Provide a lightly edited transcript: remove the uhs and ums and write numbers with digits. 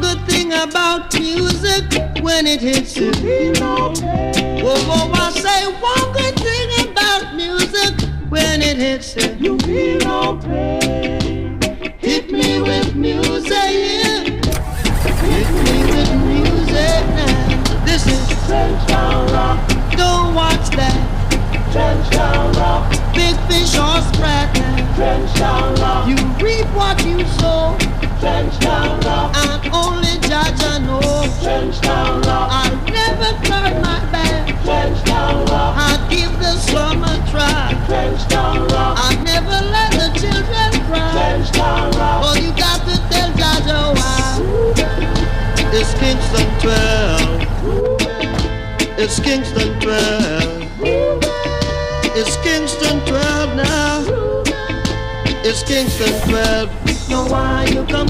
good thing about music when it hits you. Whoa, whoa, I say one good thing about music when it hits you. You feel no pain. Hit me with music, yeah. Hit me with music now. This is Trench Town Rock. Don't watch that. Trench Town Rock. Big fish or sprat now. Trench Town Rock. You reap what you sow. Trench Town Rock. And only Jaja know. Trench Town Rock. I never turn my back. Trench Town Rock. I give the slum a try. Trench Town Rock. I never let the children cry. Trench Town Rock. Oh, you got to tell Jaja why. It's Kingston 12. It's Kingston 12. It's Kingston 12 now. It's Kingston 12. Know why you come